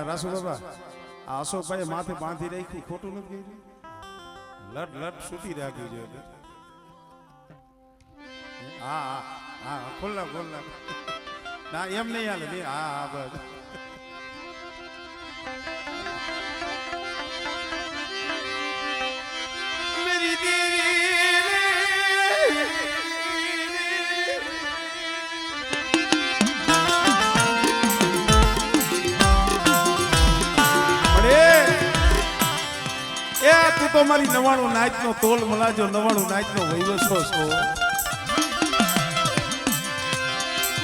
પણ રાસુ બાબા આ અશોકભાઈ માથે બાંધી રાખી ખોટું નથી કર્યું. લટ લટ છૂટી રાખ્યું છે એટલે હા હા હા ખોલ્લા ખોલ્લા ના એમ નહીં હાલે નહીં હા હા બસ મેરી તું તો મારી 99 નાચ નો તોલ મલાજો 99 નાચ નો વૈવસો છો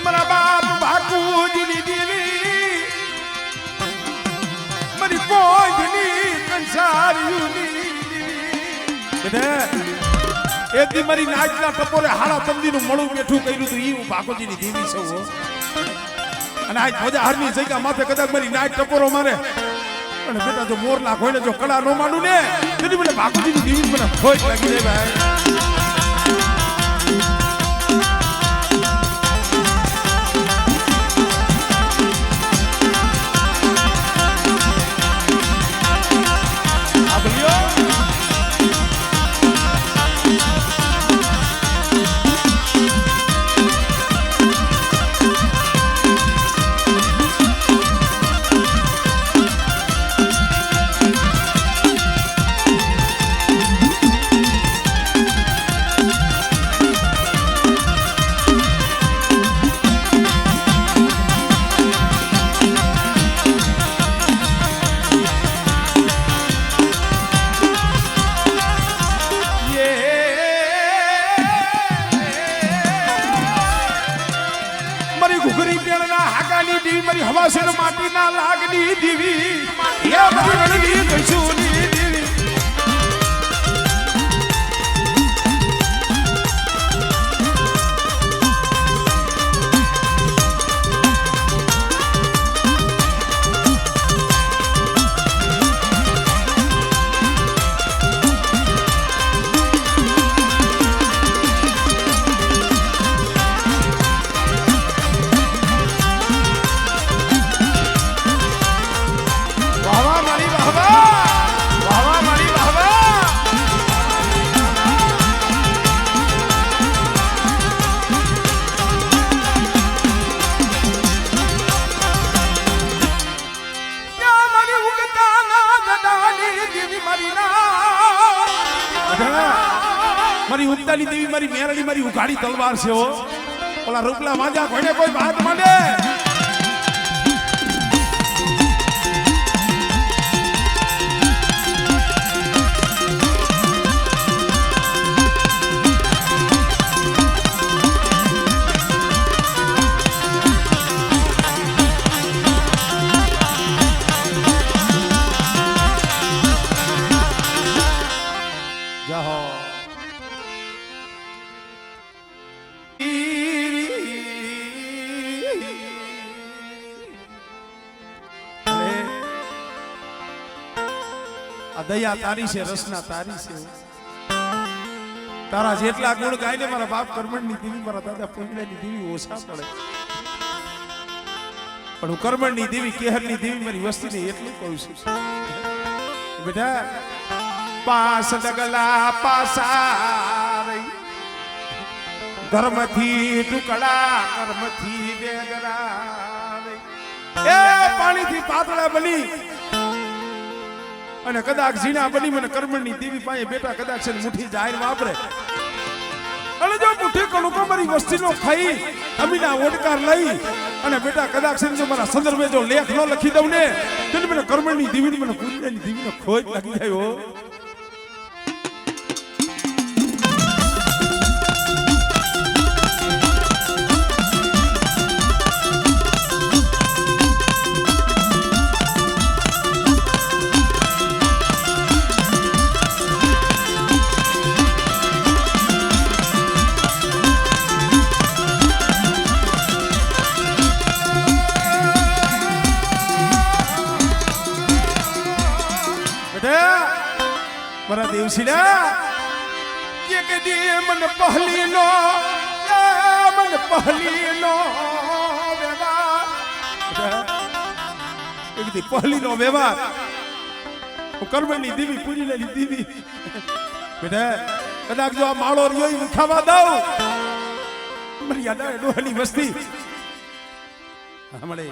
મારા બાપ બાપુજીની દેવી મારી પોંજની કંસારીની દેવી એક દી મારી નાચના ટપોરે હાડા તંદી નું મળું બેઠું કર્યું તું ઈ હું બાપુજીની દેવી છું અને આજ મજા હારની જગ્યા માથે કદાચ મારી નાચ ટપોરો મારે અને બેટા જો મોરલા કોઈને જો કળા નો માંડું ને તેની મને બાપુજીની દેવી મને ખોટ લાગી જાય ભાઈ. મારી હવાસેર માટીના લાગની દીવી એ બરણની કશુની દીવી મારી ઉગતાની દેવી મારી મેરડી મારી ઉઘાડી તલવાર છે હો ઓલા રૂપલા વાજા કોઈને કોઈ વાત માંડે જાહો દયા તારી છે રસના તારી છે તારા જેટલા ગુણ ગાય ને મારા બાપ કર્મણની દેવી મારા દાદા પૂંજડાની દેવી ઓછા પડે પણ હું કર્મણની દેવી કેહરની દેવી મારી વસ્તીને એટલું કહું છું બેટા પાસ ડગલા પાસા ધર્મથી ટુકડા કર્મથી બેગરા એ પાણીથી પાતળા બની અને કદાચ ઝીણા બની મને કર્મણની દેવી પાસે બેટા કદાચ છે મુઠ્ઠી જાહેર વાપરે અને જો મુઠ્ઠી કણુકો મારી વસ્તીનો ખાઈ અમીના ઓડકાર લઈ અને બેટા કદાચ છે જો મારા સંદર્ભે જો લેખ ન લખી દઉં ને તો મને કર્મણની દેવી મને પૂજ્યની દેવીનો ખોજ લાગી જાય હો મારા દેવસીડા એક દી મન પહલીનો વેવા કીધી પહેલીનો વ્યવહાર હું કરમણની દેવી પૂરી લેલી દેવી બેટા કદાચ જો આ માળો રહ્યો એ ખાવા દઉં મને યાદ આવે ડોહાની વસ્તી મળે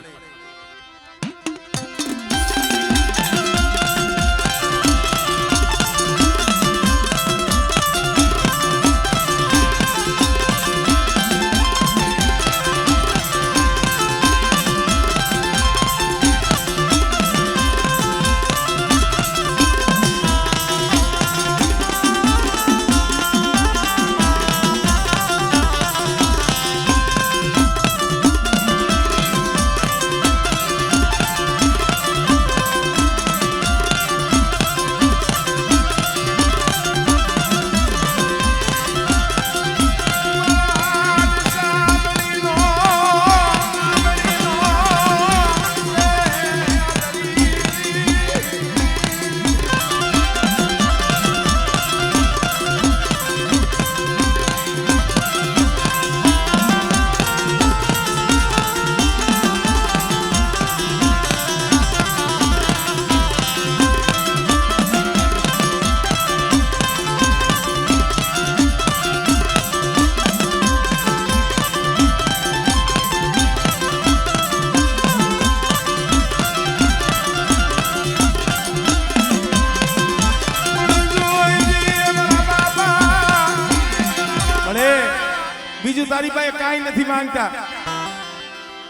બીજું તારી પાસે કાંઈ નથી માંગતા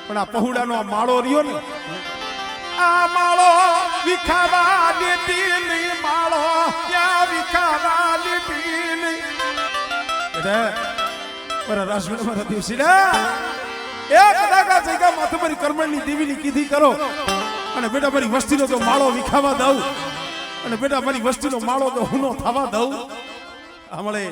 પણ આ પહોળાનો આ માળો રહ્યો ને આ માળો વિખાવા દેતી નહીં માળો ક્યાં વિખાવા દેતી નહીં એટલે મારા રાસણ મારા દિવસી ને એક દાગા જગ્યા માથે મારી કર્મણની દેવીની કીધી કરો અને બેટા મારી વસ્તીનો તો માળો વિખાવા દઉં અને બેટા મારી વસ્તીનો માળો તો હુનો થવા દઉં હમણે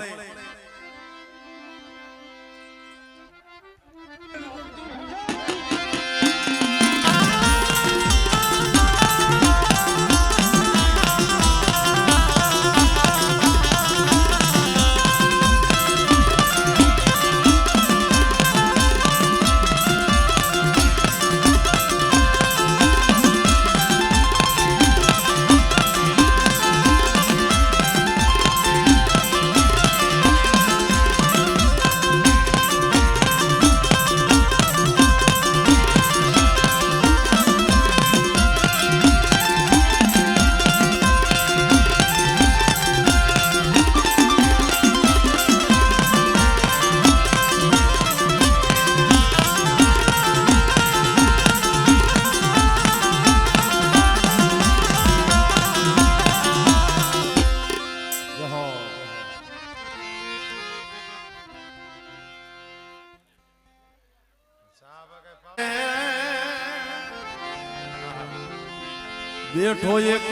બેઠો એક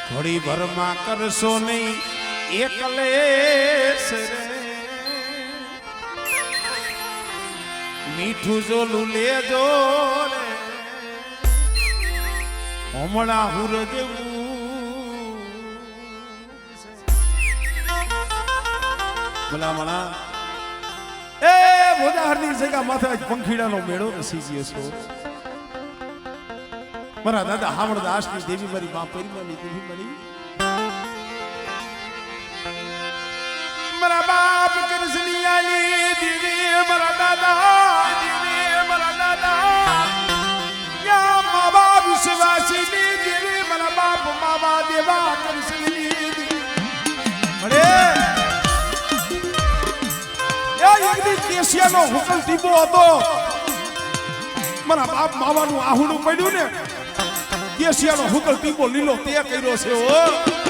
થોડી ભરમાં કરશો નહીં એકલેશ રે મીઠું જોલું લેજો રે હમણાં હુર જેવું ભલામણા એ ભોજાહરની જગ્યા માથે આજ પંખીડાનો મેળો રસી ગયો છો મારા દાદા હામળદાસની દેવી મારી મા પરિમાની દેવી મળી મારા બાપ કૃષ્ણિયાની દેવી મારા દાદા યા મા બાપ વિશ્વાસીની દેવી મારા બાપ માવા દેવા કૃષ્ણની મળે કેશિયાનો હુકમ ટીપો હતો મારા બાપ માવાનું આહુડું પડ્યું ને કેશિયાનો હુકમ ટીપો લીલો તે કર્યો છે ઓ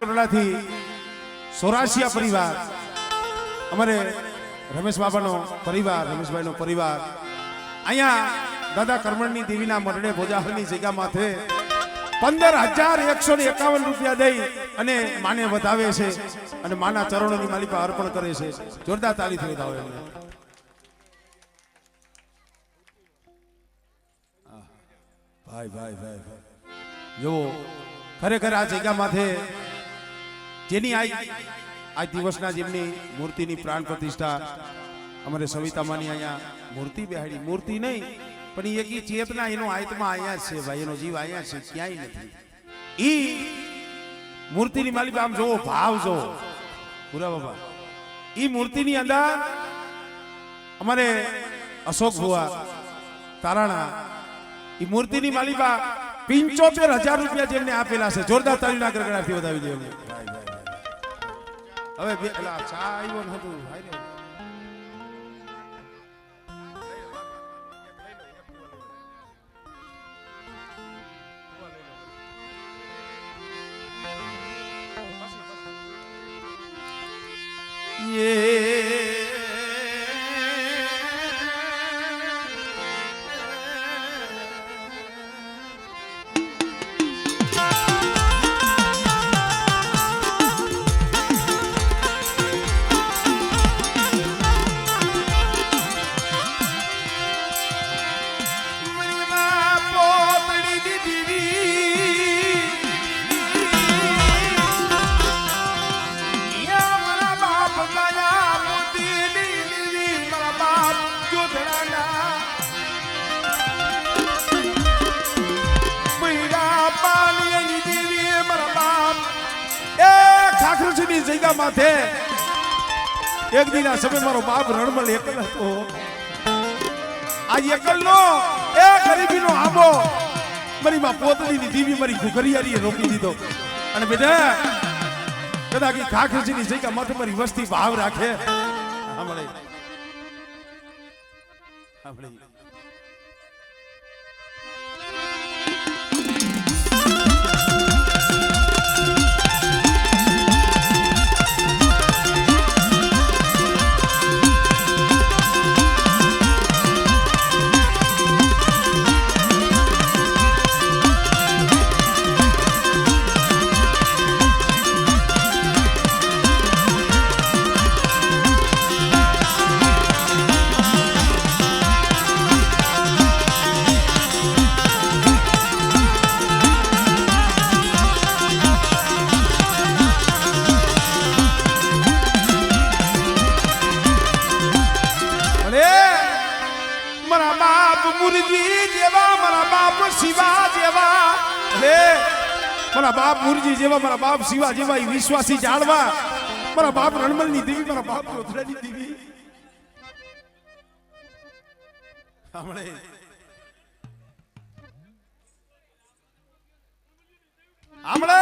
થી સોરાશિયા પરિવાર, અમારે રમેશ બાબાનો પરિવાર, રમેશભાઈનો પરિવાર અહીંયા દાદા કરમણની દેવીના મરડે ભોજાહરની જગ્યા માથે 15,151 રૂપિયા દઈ અને માને વધાવે છે અને માના ચરણોની માલિકા અર્પણ કરે છે. જોરદાર તાળી થઈ દાવ એમને. ભાઈ ભાઈ ભાઈ ભાઈ જો ખરેખર આ જગ્યા માથે જેની આ દિવસના જેમની મૂર્તિની પ્રાણ પ્રતિષ્ઠા અમારે સવિતામાની અહીંયા મૂર્તિ બેહાડી, મૂર્તિ નહીં પણ એક ચેતના એનો આત્મા અહીંયા છે ભાઈ, એનો જીવ અહીંયા છે, ક્યાંય નથી. ઈ મૂર્તિની માલિકા આમ જોવો, ભાવ જોવો પૂરા બાબા. ઈ મૂર્તિની અંદર અમારે અશોક ભુવા તારાણા ઈ મૂર્તિની માલિકા 75,000 રૂપિયા જેમને આપેલા છે. જોરદાર તાળીના ગડગડાટથી વધાવી દે એમને. હવે પેલા ચા આવ્યો ને હતું જગ્યા માથે એક દિના સમય મારો બાપ રણમલ એકલ હતો. આ એકલનો એ ગરીબીનો આંબો મારી માં પોતડીની દીવી મારી ઘુઘરિયારીએ રોપી દીધો. અને બેટા કદાચ ખાખરજીની જગ્યા માથે મારી વસ્તી ભાવ રાખે. સાંભળે સાંભળે મારા બાપ મુરજી જેવા, મારા બાપ શિવા જેવા વિશ્વાસી જાળવા, મારા બાપ રણમલની દેવી, મારા બાપ જોધરાની દેવી. સાંભળે સાંભળે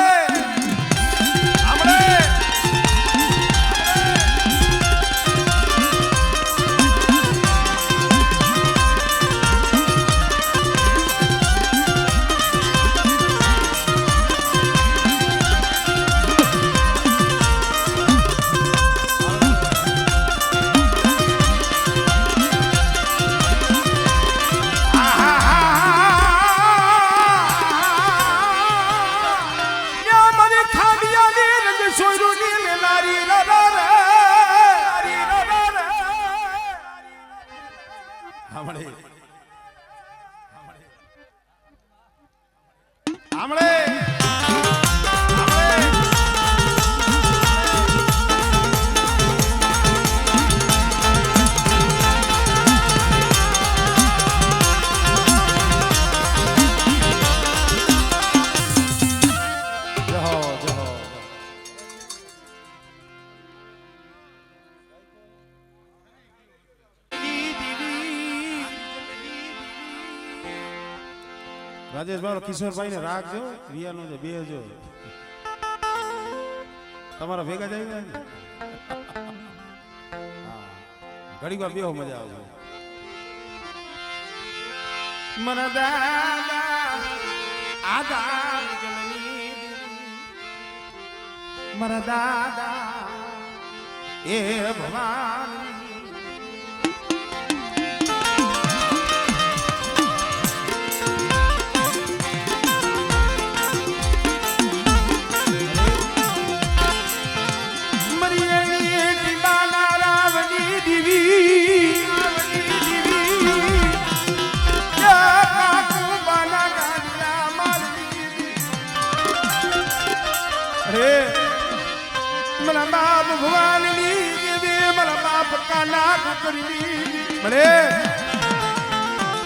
સાંભળે રાજેશભાઈ કિશોરભાઈ ને રાખજો, વિયાનો છે બેજો તમારા ભેગા જાય ને ઘડી વાર બેહો, મજા આવશે. મન દાદા આદા મારા દાદા એ ભગવાન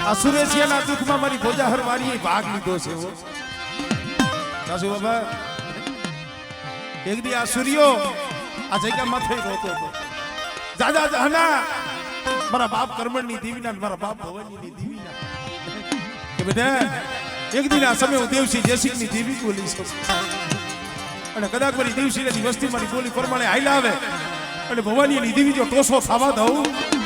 આ સુરેશિયાના દુઃખમાં મારી ભોજાહર વાળીએ ભાગ લીધો છે સાસુ બાબા એક દી આ સૂર્યો આ જગ્યા માથે રોતો હતો દાદા જહના મારા બાપ કર્મણની દેવીના મારા બાપ ભવનની દેવીના કે બેટા એક દિન આ સમય હું દેવસિંહ જયસિંહની દેવી બોલી છું અને કદાચ મારી દેવસિંહની વસ્તી મારી બોલી પ્રમાણે હાઈલા આવે અને ભવાનીની દેવી જો ટોસો થવા દઉં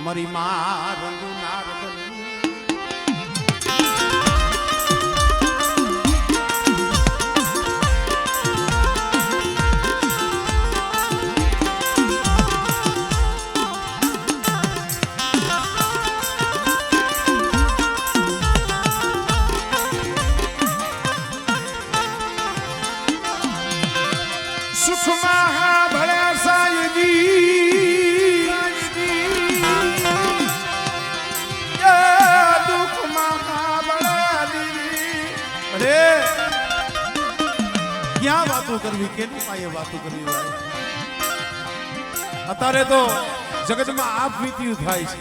મારી માં રંગ નારદની સુખમાં ભળ્યા સાયજી ક્યાં વાતો કરવી કેની પાયે વાતો કરવી ભાઈ અત્યારે તો જગતમાં આપ વીત્યું થાય છે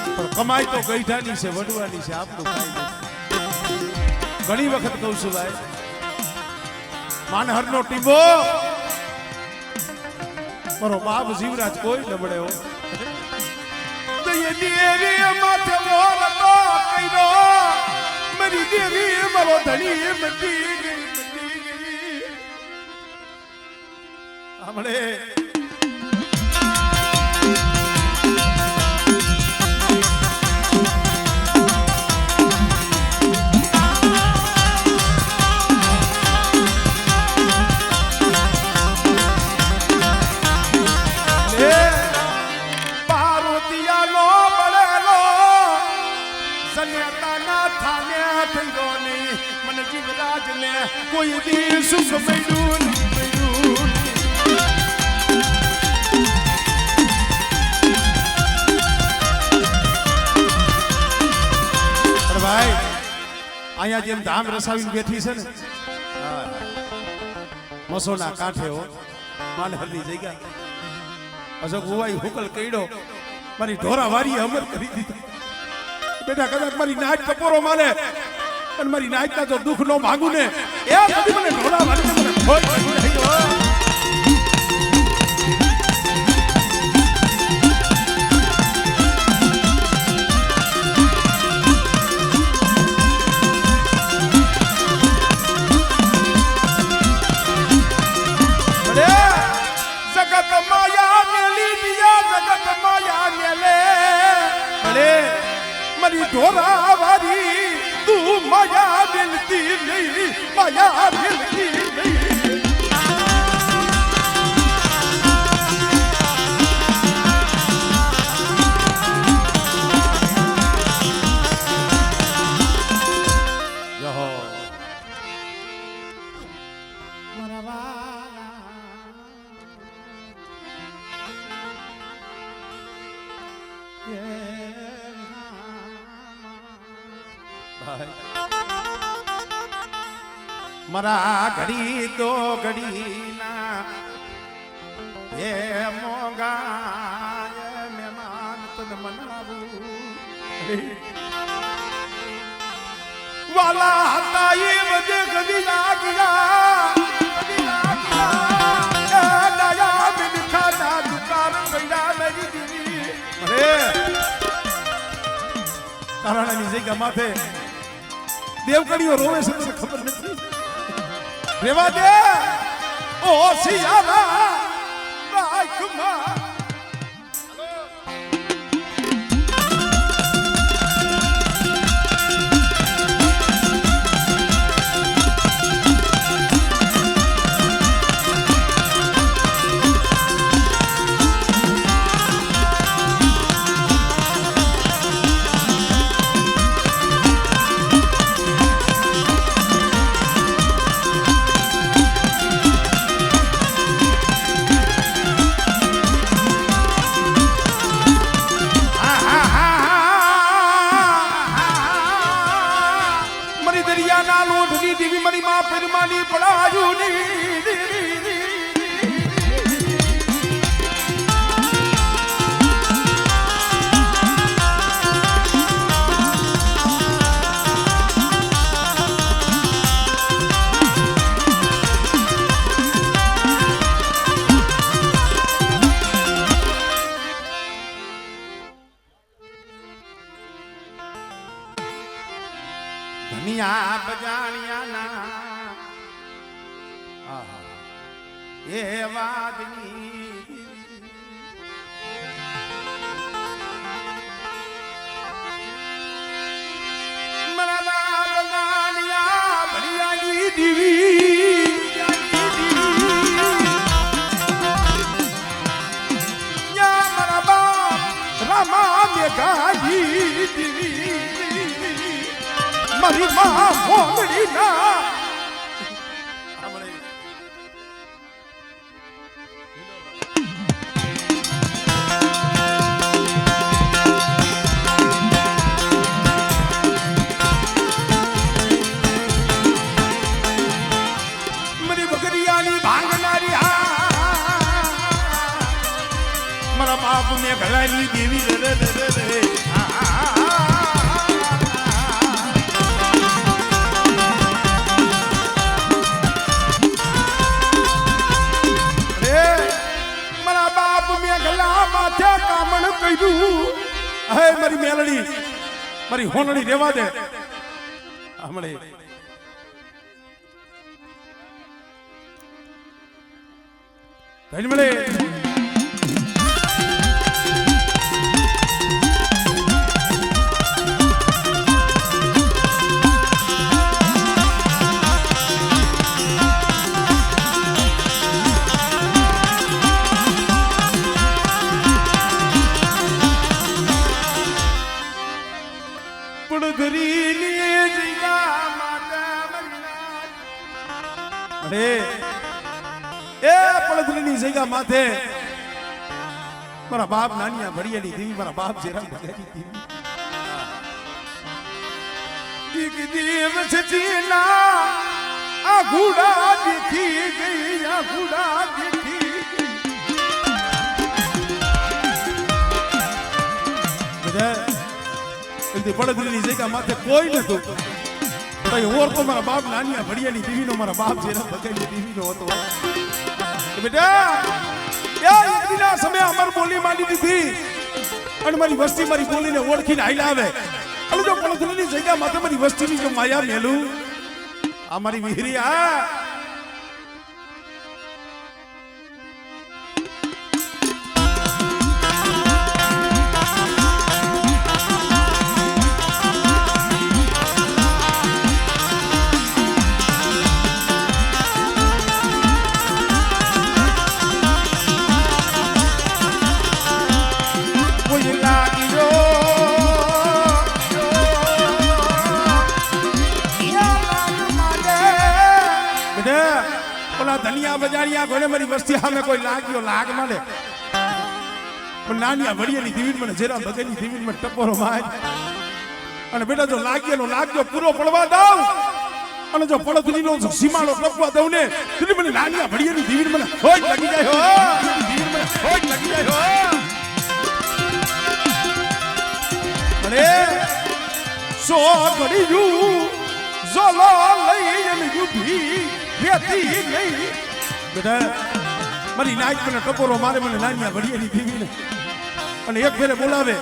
પણ કમાઈ તો ગઈઢાની છે વડવાની છે આપનું કાંઈ નથી ઘણી વખત કહું છું ભાઈ માનહરનો ટીંબો મારો બાપ જીવરાજ કોઈ નબળે હો દેવી માથે મોરતો કર્યો મારી દેવી મારો ધણી મટી ગઈ હમણે કોઈ દી સુખ મળ્યું ભાઈ અહીંયા જેમ ધામ રસાવીને બેઠી છે ને મસોના કાંઠે હો માનહરની જગ્યા અશોક બુવાઈ હુકલ કઈડો મારી ઢોરા વારી અમર કરી દીધી બેટા કદાચ મારી નાચ ટપોરો મારે અને મારી નાચના જો દુઃખ નો માંગુ ને એ બધી મને ઢોળા વાળીને મને ખોઈ ગયું નહીં હો. જગત માયા મેલી દિયા જગત માયા મેલે ભલે મારી ઢોરા વારી તું માયા મિલતી નહીં માયા મિલતી નહીં. મરા ઘડી તો ઘડી ના એ મોગાય મહેમાન તન મનાવું વાલા હતા એ વજે ઘડી લાગ્યા દયા બિન ખાતા દુકાર પૈડા લઈ દીધી અરે તારાની જગ્યા માથે દેવકડીઓ રોવે છે તને ખબર નથી રેવા દે ઓ સિયારા બાઈકમાં પરમાની પડાયુની ધનિયા બજાણિયા ના એ વાદની મરાલા બગાનિયા ભડિયાની દીવી યા મારા બાપ રામા મેઘાજી દીવી મારી માં મોગડી ના મારા બાપ ને ઘડાની દેવી રે રે રે રે મારા બાપ મેં ગલા માથે કામણ કર્યું હે મારી મેલડી મારી હોનડી રેવા દે હમણે મળે જગ્યા માથે મારા બાપ નાનિયા ભડિયાની દેવી મારા બાપ જેરા ભડિયાની દેવી એક દિવસ જીના આ ઘોડા દેખી ગઈ આ ઘોડા દેખી એમથી પડદરીની જગ્યા માથે કોઈ નતું. ભાઈ ઓર તો મારા બાપ નાનિયા ભડિયાની દીવીનો મારા બાપ છે એના બગાઈની દીવીનો હતો. બેટા એ એકદીના સમય અમર બોલી માંડી દીધી અને મારી વસ્તી મારી બોલીને ઓળખીને હાઈલા આવે. અને જો પડદરીની જગ્યા માથે મારી વસ્તીની જો માયા મેલું આ મારી વિહરી આ ધનિયા બજારિયા કોને મારી વસ્તી સામે કોઈ લાગ્યો લાગ મળે પણ નાનિયા વડિયાની દીવીન મને જરા બગેની દીવીન મને ટપોરો માર અને બેટા જો લાગ્યો પૂરો પડવા દઉં અને જો પડદરીનો સીમાડો ટપવા દઉં ને તો મને નાનિયા વડિયાની દીવીન મને હોય લાગી જાય હો દીવીન મને હોય લાગી જાય હો. અરે સો ગળ્યું ઝોલો લઈને યુભી વેતી નહીં બેટા મારી નાઈટ મને ટપોરો મારે મને નાનિયા વડિયાની દીવીને અને એક ફેરે બોલાવે.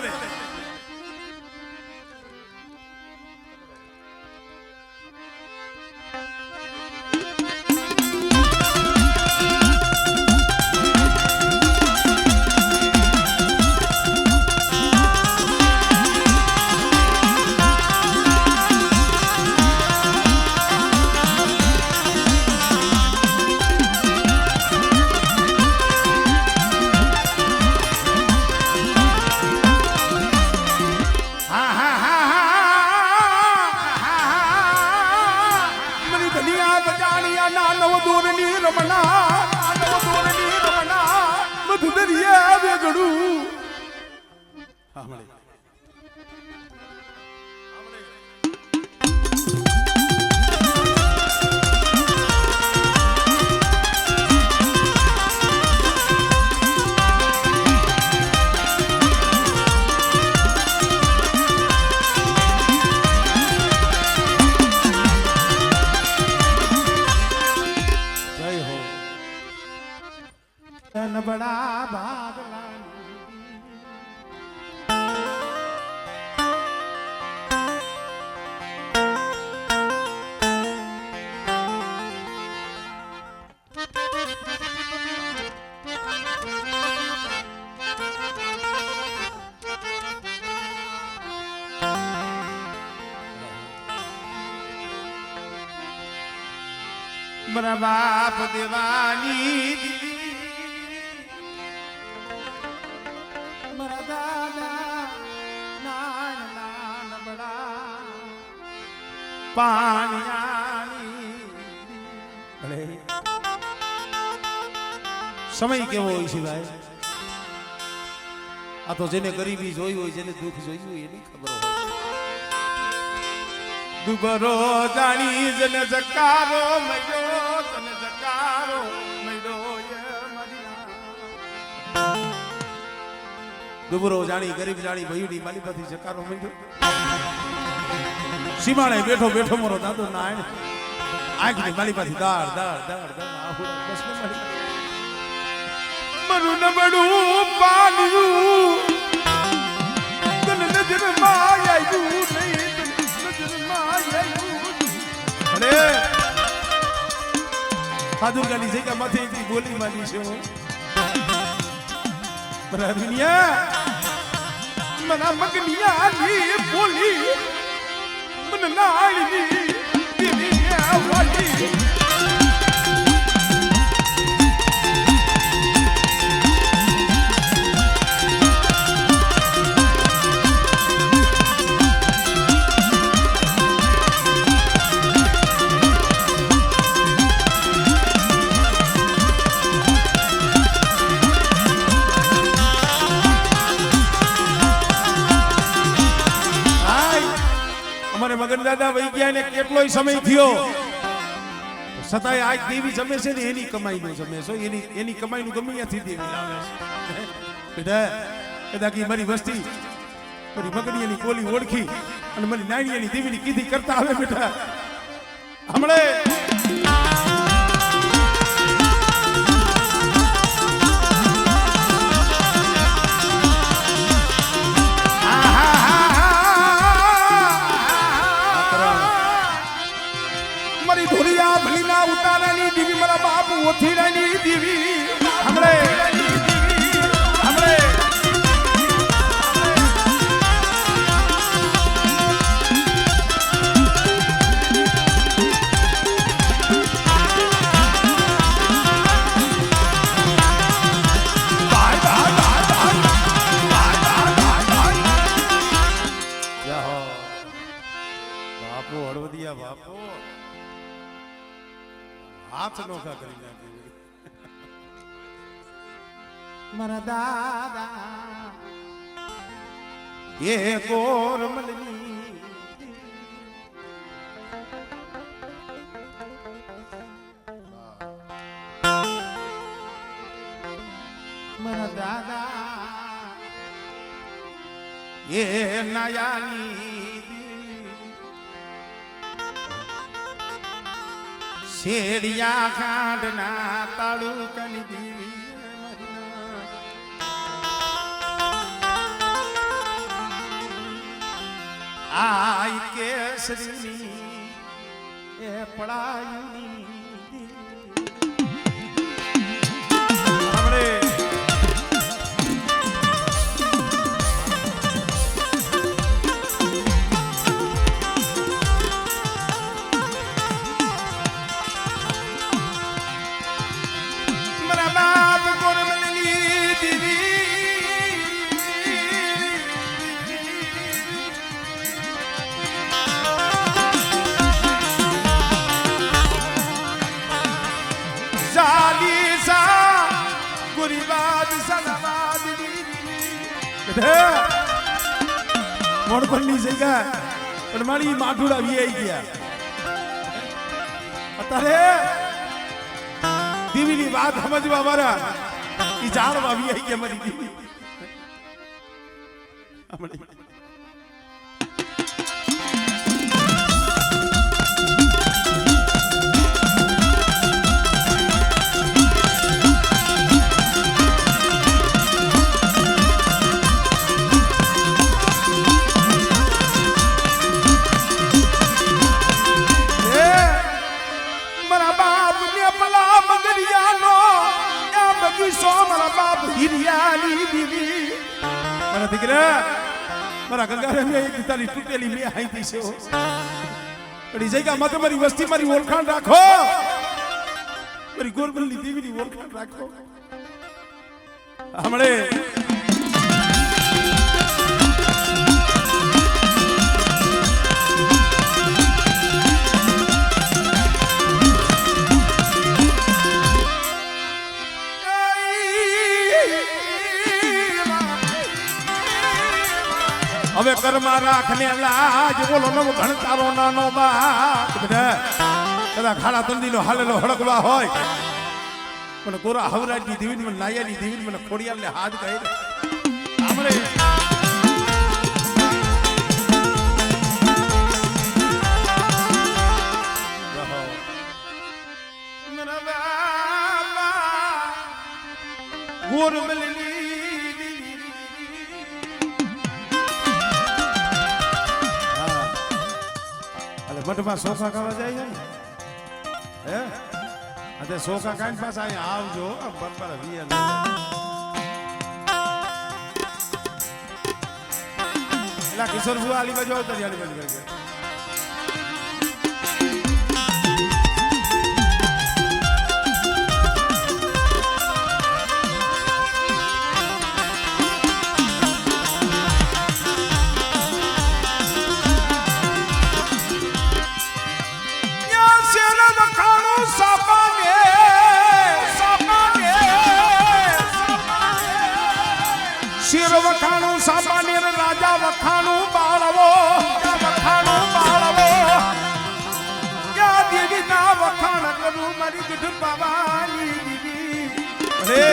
બડા ભાગલા મારા બાપ દેવાની મારા દાદા નાન નાન બડા પાણિયાની. અરે સમય કેવો હોય છે ભાઈ, આ તો જેને ગરીબી જોઈ હોય જેને દુઃખ જોયું હોય એની ખબર હોય. દુબરો જાણી જને જકારો મૈડો તને જકારો મૈડો દુબરો જાણી ગરીબ જાણી ભયુડી માલીપાથી જકારો મૈડો. સીમાડે બેઠો બેઠો મોરો દાદો નાયણ આંખની માલીપાથી દાળ દાળ દાળ દાળ આહુડા બસ મરું નબડું પાલ્યું તને નજર માયાયું નહીં હાદુરગાની જગ્યા માથે બોલી માંડી છે મના મગનિયાની બોલી મન નાળની દેવીયા વાલી. મગન દાદા વૈજ્ઞાને કેટલોય સમય થયો છતાંય આજ દેવી જમે છે ને એની કમાઈ નો જમે છો એની કમાઈ નું ગમે ત્યાંથી દેવી લાવે છે. બેટા કદાચ મારી વસ્તી મારી મગડીયાની બોલી ઓળખી અને મારી નાણીયાની દેવીની કીધી કરતા આવે બેટા હમણે મારી ધોરિયા ભલીના ઉતારાની દેવી મારા બાપ ઓથીડાની દેવી હમણે બાપો હાથ નોખા કરી નાખી મારા દાદા એ ગોરમલની મારા દાદા એ નાયાની શેડિયા ખાંડના તાળુકની દેવી આઈ કેસરીની એ પડાયુની મોડ પર ની જગ્યા પણ મારી માઠુડા વીઆઈ ગયા અત્યારે દેવીની વાત સમજવા મારા ઈ જાણવા વીઆઈ ગયા મારી દેવી મારા ગંગારે મેં એક તારી તૂટેલી મેં હાઈતી છે પણ એ જગ્યામાં તમારી વસ્તી મારી ઓળખાણ રાખો મારી ગોરબલની દેવીની ઓળખાણ રાખો હમણે હવે કર્મા રાખને લાજ બોલો નવ ઘણતારો નાનો બાપ બધા કદા ખાડા તંદીનો હાલેલો હડકવા હોય પણ ગોરા હવરાજની દેવીને મને નાયાની દેવીને મને ખોડિયાલને હાથ કહે સાંભળે ગોરમલની મઠમાં સોખા ખાવા જાય છે ને હે અતે સોખા કાઈ પાસે અહીંયા આવજો બરાબર વીએ એલા કિશોર ભુવા આલી બાજુ આવતા આલી બાજુ કરકે વખાણું સામાન્ય રાજા વખાણું બાળવો ક્યાં દેવી ના વખાણ કરું મારી ગઢ બાવાની દેવી અરે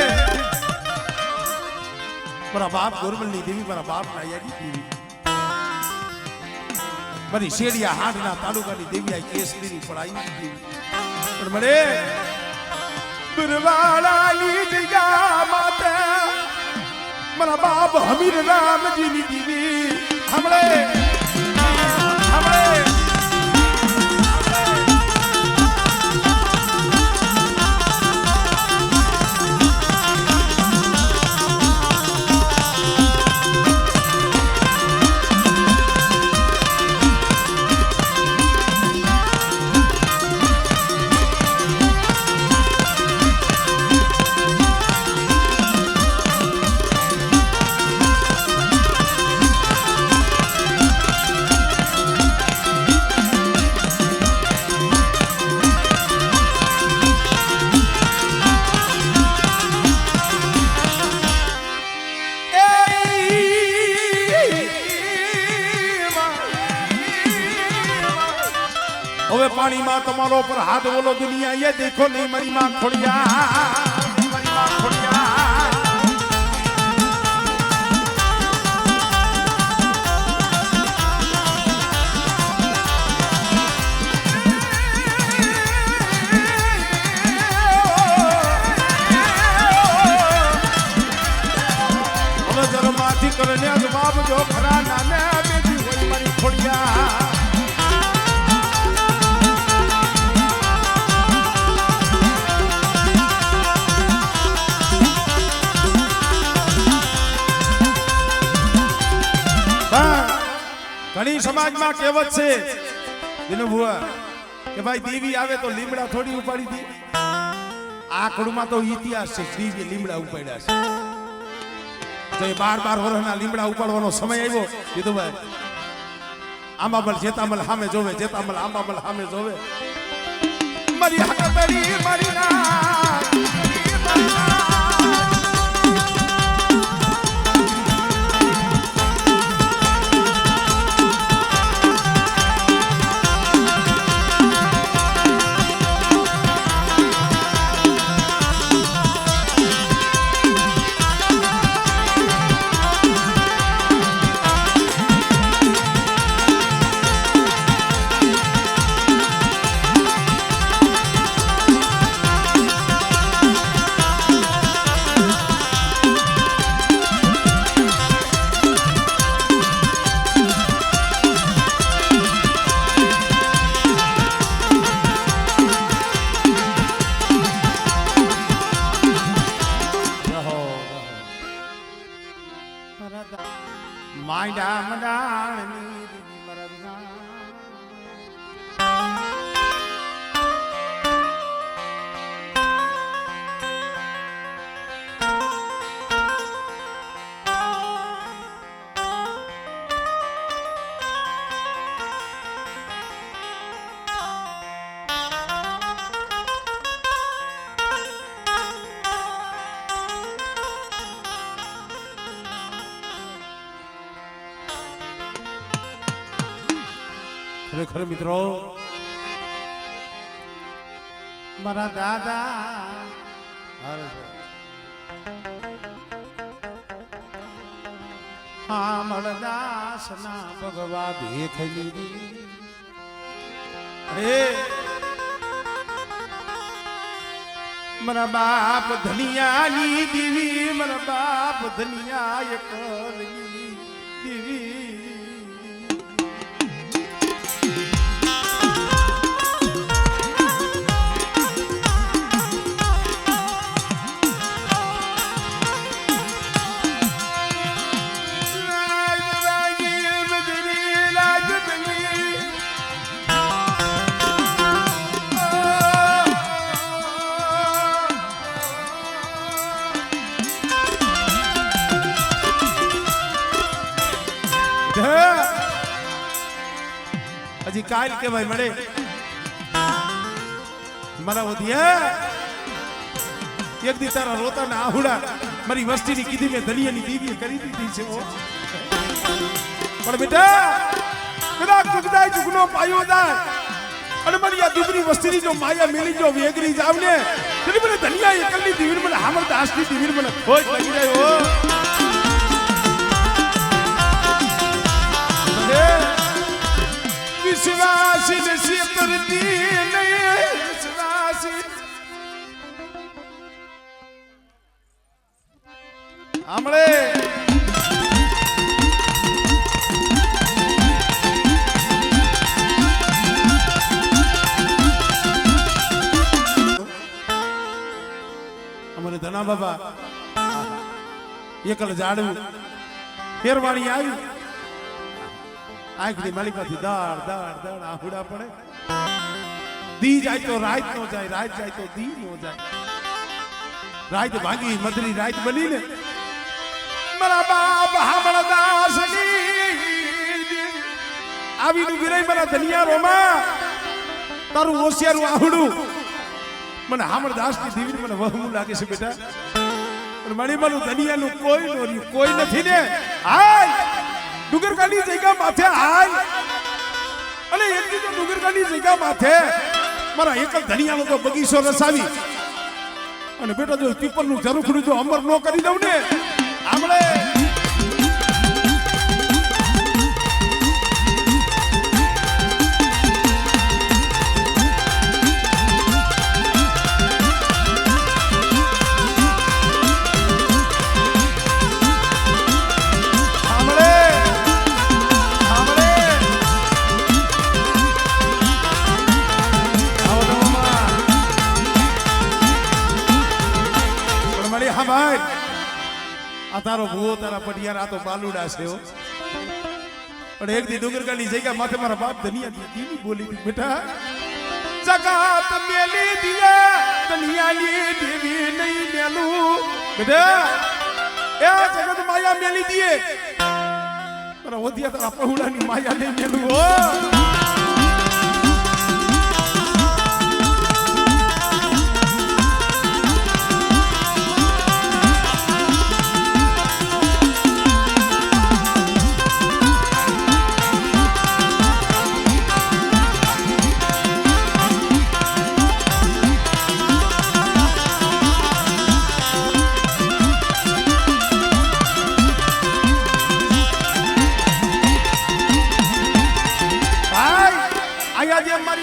મારા બાપ ગોરમલની દેવી મારા બાપ નાયાની દેવી મારી શેડિયા હાડના તાલુકાની દેવી કેસરીની પડાઈ દીધી પણ મને બરવાળાની જગ્યા માતે મારા બાપ હમીર રામજીની દીવી હમણે હવે પાણીમાં તમારો પર હાથ બોલો દુનિયા ये देखो नहीं मरी मां खोड़िया मरी मां खोड़िया હવે જરમાથી કરને જવાબ જો ખરા નામે બેટી હોય મરી खोड़िया ઘણી સમાજમાં કહેવત છે દિનો ભુવા કે ભાઈ દેવી આવે તો લીમડા થોડી ઉપાડી દી આકડમાં તો ઇતિહાસ છે દેવી લીમડા ઉપાડ્યા છે તો 12 વર્ષના લીમડા ઉપાડવાનો સમય આવ્યો કીધું ભાઈ આંબાબલ જેતામલ સામે જોવે જેતામલ આંબાબલ સામે જોવે મારી હાકબરી મારી ના माइडा मदानी मरदा खरेखर मित्रों मारा दादा हाँ मरदास ना भगवा देख ली अरे मरा बाप धनिया नी दीवी मरा बाप धनिया एक दीवी हजी काल के भाई मरे मरा दिया एक दी तारा रोता ना आहुड़ा मरी वस्ती नी कीधी में धनिया नी दीवी करी दी छे वो पर बेटा कदा कुगदाय जुगनो पायो दा अने मरी आ दुबरी वस्ती नी जो माया मिली जो वेगरी जावने तरी मने धनिया एकली दीवी मने हमर दास नी दीवी मने खोज लगी जाय हो વિશ્વાસી ને શેતરતી નહીં વિશ્વાસી આમળે અમારે ધના બાબા એકલ ઝાડવું ફેરવાણી આવી આંખની માલિકાથી દાડ દાડ દાડ આહુડા પડે દી જાય તો રાત નો જાય રાત જાય તો દી નો જાય રાત ભાગી મધરી રાત બની ને મારા બાપ હામળ દાસની આવીનું વિરય મારા ધનિયા રોમા તારું હોશિયારું આહુડું મને હામળ દાસની દીવી મને વહમું લાગે છે બેટા મણીમાનું ધનિયાનું કોઈ નોર્યું કોઈ નથી ને હાય ડુંગરકાની જગ્યા માથે હાય અને એટલી તો ડુંગરકાની જગ્યા માથે મારા એકલ ધનિયાનો તો બગીચો રસાવી અને બેટા જો પીપલનું ઝરૂખડું જો અમર ન કરી દઉં ને આમળે ભાઈ આ તારો ભૂવો તારા પટિયાર આ તો બાલુડા છે પણ એક દી ડુંગરકાની જગ્યા માથે મારા બાપ ધનિયા દીવી બોલી બેટા જગાત મેલી દિયા ધનિયાની દેવી નહીં મેલું બેટા એ જગત માયા મેલી દીએ તારા ઓધિયા તારા પहुડાની માયા નહીં મેલું હો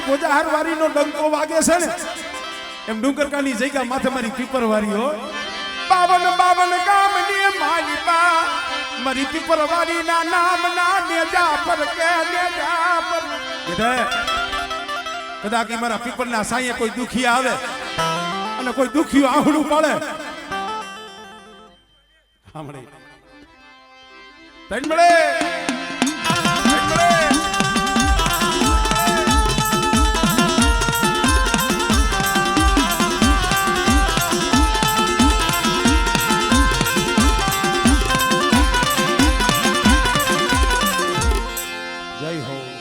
ભોજાહારવારીનો ડંકો વાગે છે ને એમ ડુંગરકાની જગ્યા માથે મારી પીપરવારી હો 52 ગામની માલિકા મારી પીપરવારી ના નામ ના નેજા પર કે નેજા પર કદાચ મારા પીપરના સાંયે કોઈ દુખી આવે અને કોઈ દુખિયું આહુડું પડે સાંભળે તન મળે જય હો